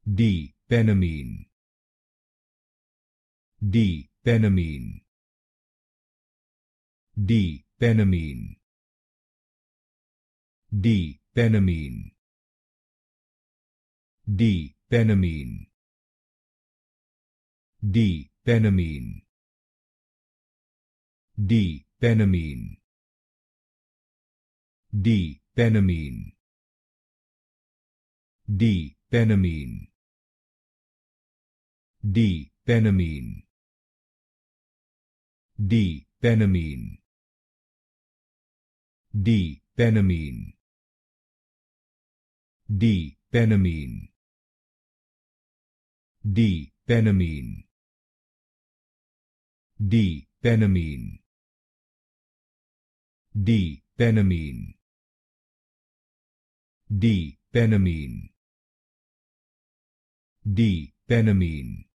D-Penamine, D-Penamine, D-Penamine, D-Penamine, D-Penamine, D-Penamine, D-Penamine, D-Penamine, D-Penamine, D-Penamine, D-Penamine, D-Penamine, D-Penamine, D-Penamine, D-Penamine, D-Penamine, D-Penamine, D-Penamine,